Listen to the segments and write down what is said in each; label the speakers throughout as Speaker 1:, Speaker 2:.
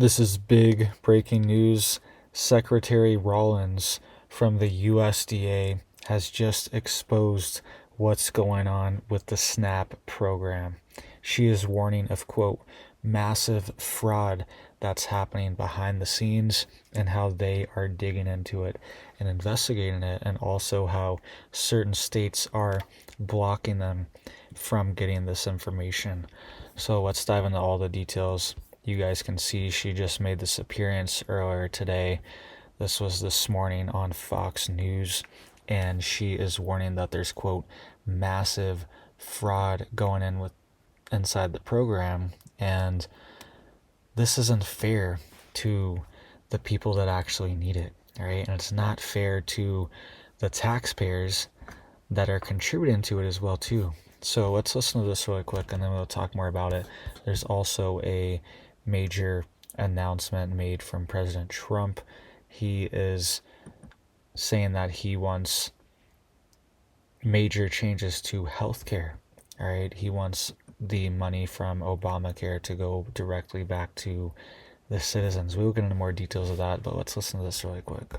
Speaker 1: This is big breaking news. Secretary Rollins from the USDA has just exposed what's going on with the SNAP program. She is warning of, quote, massive fraud that's happening behind the scenes and how they are digging into it and investigating it, and also how certain states are blocking them from getting this information. So let's dive into all the details. You guys can see she just made this appearance earlier today. This was this morning on Fox News, and she is warning that there's, quote, massive fraud going in with inside the program, and this isn't fair to the people that actually need it, right? And it's not fair to the taxpayers that are contributing to it as well too. So let's listen to this really quick, and then we'll talk more about it. There's also a major announcement made from President Trump. He is saying that he wants major changes to healthcare. All right, he wants the money from Obamacare to go directly back to the citizens. We'll get into more details of that, but let's listen to this really quick.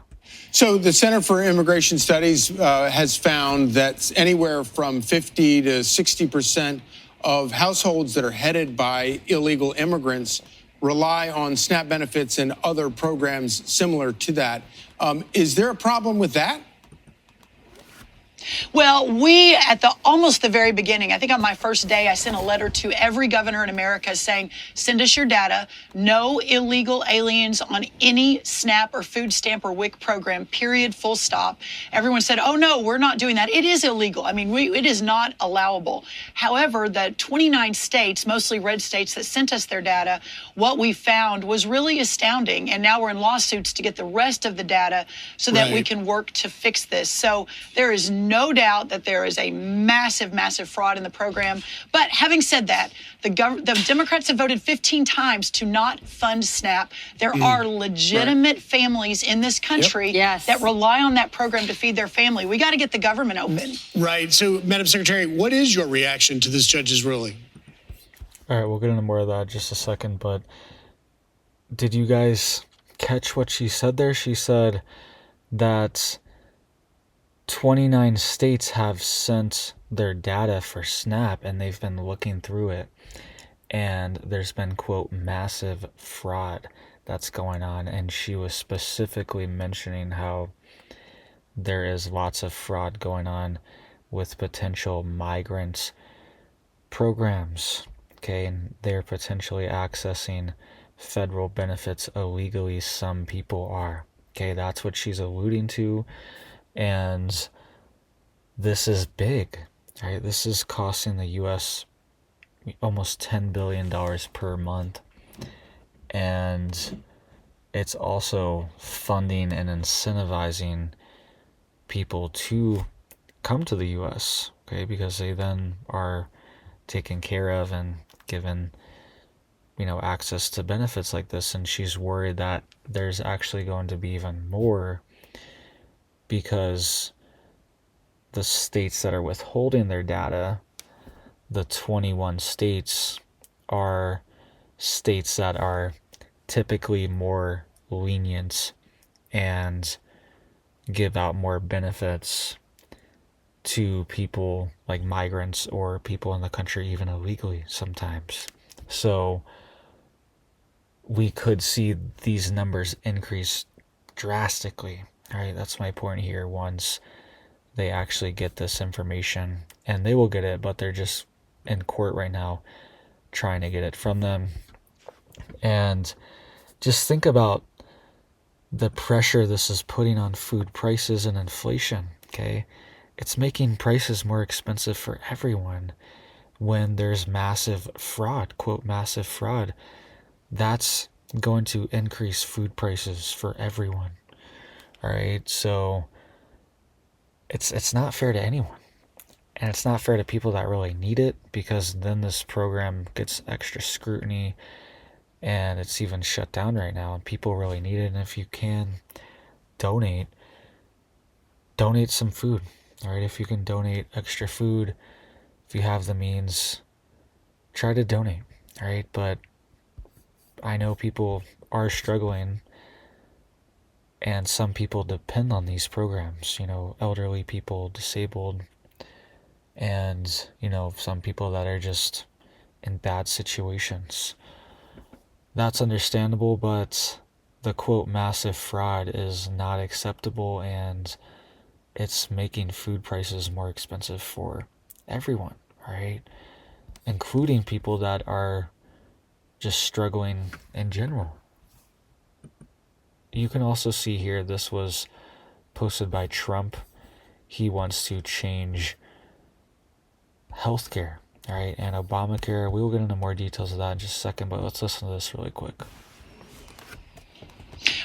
Speaker 2: So the Center for Immigration Studies has found that anywhere from 50 to 60% of households that are headed by illegal immigrants rely on SNAP benefits and other programs similar to that. Is there a problem with that?
Speaker 3: Well, we, at almost the very beginning, I think on my first day, I sent a letter to every governor in America saying, send us your data. No illegal aliens on any SNAP or food stamp or WIC program, period, full stop. Everyone said, oh, no, we're not doing that. It is illegal. I mean, it is not allowable. However, the 29 states, mostly red states that sent us their data, what we found was really astounding. And now we're in lawsuits to get the rest of the data so that we can work to fix this. So there is no doubt that there is a massive, massive fraud in the program. But having said that, the Democrats have voted 15 times to not fund SNAP. There are legitimate families in this country that rely on that program to feed their family. We got to get the government open.
Speaker 4: Right. So, Madam Secretary, what is your reaction to this judge's ruling?
Speaker 1: All right, we'll get into more of that in just a second, but did you guys catch what she said there? She said that 29 states have sent their data for SNAP, and they've been looking through it, and there's been, quote, massive fraud that's going on. And she was specifically mentioning how there is lots of fraud going on with potential migrant programs, okay, and they're potentially accessing federal benefits illegally. Some people are, okay, that's what she's alluding to. And this is big, right? This is costing the U.S. almost $10 billion per month. And it's also funding and incentivizing people to come to the U.S., okay? Because they then are taken care of and given, access to benefits like this. And she's worried that there's actually going to be even more, because the states that are withholding their data, the 21 states, are states that are typically more lenient and give out more benefits to people like migrants or people in the country even illegally sometimes. So we could see these numbers increase drastically. All right, that's my point here. Once they actually get this information, and they will get it, but they're just in court right now trying to get it from them. And just think about the pressure this is putting on food prices and inflation, okay? It's making prices more expensive for everyone when there's massive fraud, quote, massive fraud. That's going to increase food prices for everyone. All right, so it's not fair to anyone, and it's not fair to people that really need it, because then this program gets extra scrutiny, and it's even shut down right now, and people really need it. And if you can donate some food. All right, if you can donate extra food, if you have the means, try to donate. All right, but I know people are struggling, and some people depend on these programs, elderly people, disabled, and, some people that are just in bad situations. That's understandable, but the quote massive fraud is not acceptable, and it's making food prices more expensive for everyone, right? Including people that are just struggling in general. You can also see here, this was posted by Trump. He wants to change healthcare, all right, and Obamacare. We will get into more details of that in just a second, but let's listen to this really quick.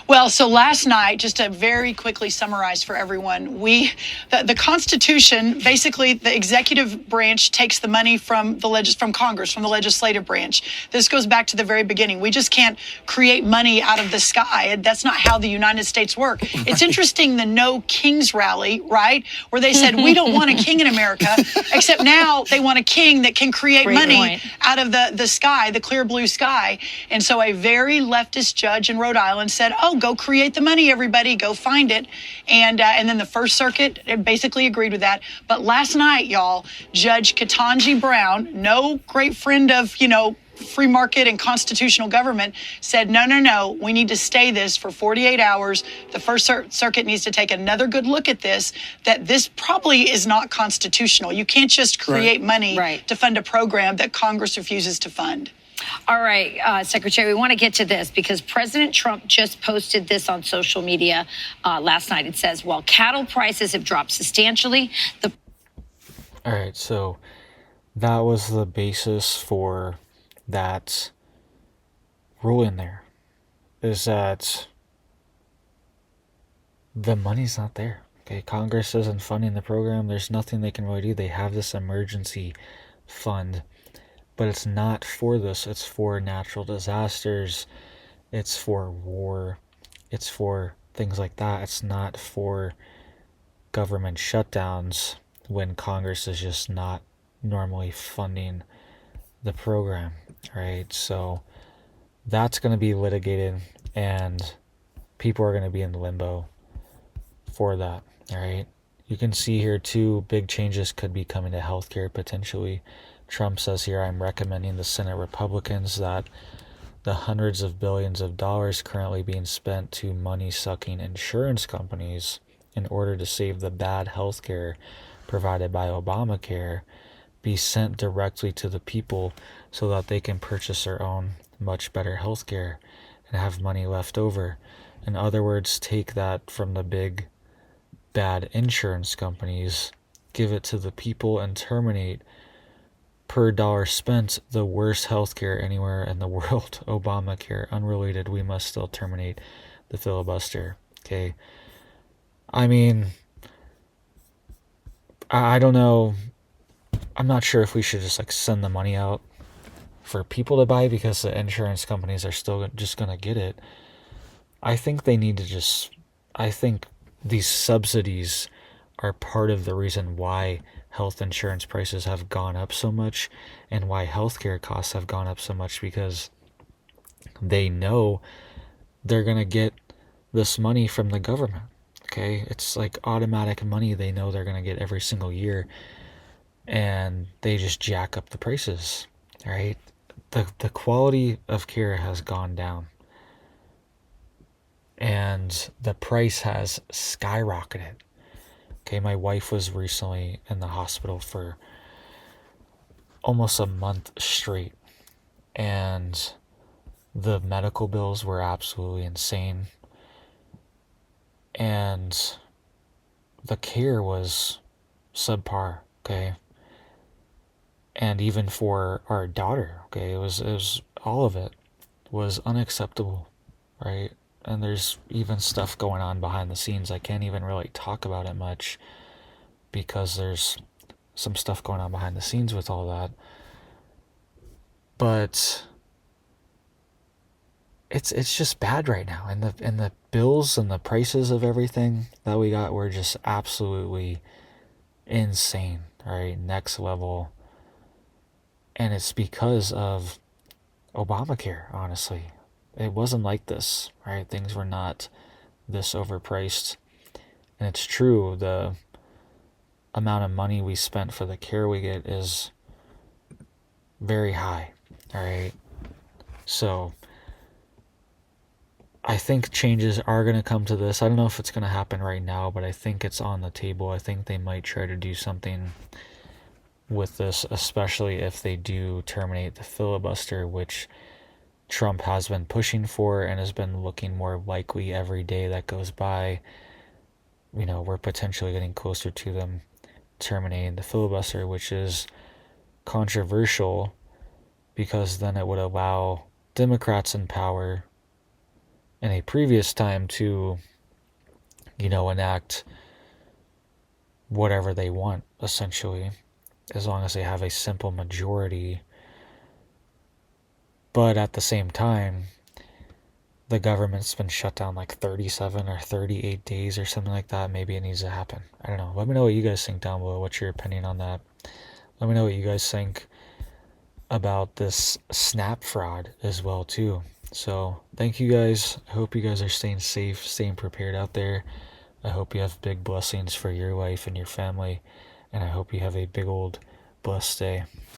Speaker 3: Well, so last night, just to very quickly summarize for everyone, the Constitution, basically the executive branch takes the money from from Congress, from the legislative branch. This goes back to the very beginning. We just can't create money out of the sky. That's not how the United States work. It's interesting, the No Kings rally, right, where they said, we don't want a king in America, except now they want a king that can create money out of the sky, the clear blue sky. And so a very leftist judge in Rhode Island said, oh, go create the money, everybody, go find it. And then the First Circuit basically agreed with that. But last night, y'all, Judge Ketanji Brown, no great friend of, free market and constitutional government, said, no, we need to stay this for 48 hours. The First Circuit needs to take another good look at this, that this probably is not constitutional. You can't just create money to fund a program that Congress refuses to fund.
Speaker 5: All right, Secretary, we want to get to this because President Trump just posted this on social media last night. It says, while cattle prices have dropped substantially,
Speaker 1: All right, so that was the basis for that ruling there, is that the money's not there. Okay, Congress isn't funding the program. There's nothing they can really do. They have this emergency fund, but it's not for this. It's for natural disasters. It's for war. It's for things like that. It's not for government shutdowns when Congress is just not normally funding the program, right? So that's going to be litigated, and people are going to be in limbo for that, all right? You can see here two big changes could be coming to healthcare potentially. Trump says here, I'm recommending the Senate Republicans that the hundreds of billions of dollars currently being spent to money-sucking insurance companies in order to save the bad healthcare provided by Obamacare be sent directly to the people so that they can purchase their own much better healthcare and have money left over. In other words, take that from the big bad insurance companies, give it to the people, and terminate per dollar spent the worst healthcare anywhere in the world. Obamacare, unrelated, we must still terminate the filibuster. Okay. I mean, I don't know. I'm not sure if we should just send the money out for people to buy because the insurance companies are still just going to get it. I think they need to I think these subsidies are part of the reason why health insurance prices have gone up so much and why healthcare costs have gone up so much, because they know they're going to get this money from the government. Okay, it's like automatic money they know they're going to get every single year, and they just jack up the prices, right? The quality of care has gone down, and the price has skyrocketed. Okay, my wife was recently in the hospital for almost a month straight, and the medical bills were absolutely insane. And the care was subpar, okay? And even for our daughter, okay, it was all of it was unacceptable, right? And there's even stuff going on behind the scenes. I can't even really talk about it much because there's some stuff going on behind the scenes with all that. But it's just bad right now, and the bills and the prices of everything that we got were just absolutely insane, right? Next level. And it's because of Obamacare, honestly. it wasn't like this, right? Things were not this overpriced. And it's true, the amount of money we spent for the care we get is very high, all right? So I think changes are going to come to this. I don't know if it's going to happen right now, but I think it's on the table. I think they might try to do something with this, especially if they do terminate the filibuster, which Trump has been pushing for and has been looking more likely every day that goes by. We're potentially getting closer to them terminating the filibuster, which is controversial because then it would allow Democrats in power in a previous time to, enact whatever they want, essentially, as long as they have a simple majority. But at the same time, the government's been shut down like 37 or 38 days or something like that. Maybe it needs to happen. I don't know. Let me know what you guys think down below. What's your opinion on that? Let me know what you guys think about this SNAP fraud as well, too. So thank you guys. I hope you guys are staying safe, staying prepared out there. I hope you have big blessings for your life and your family. And I hope you have a big old blessed day.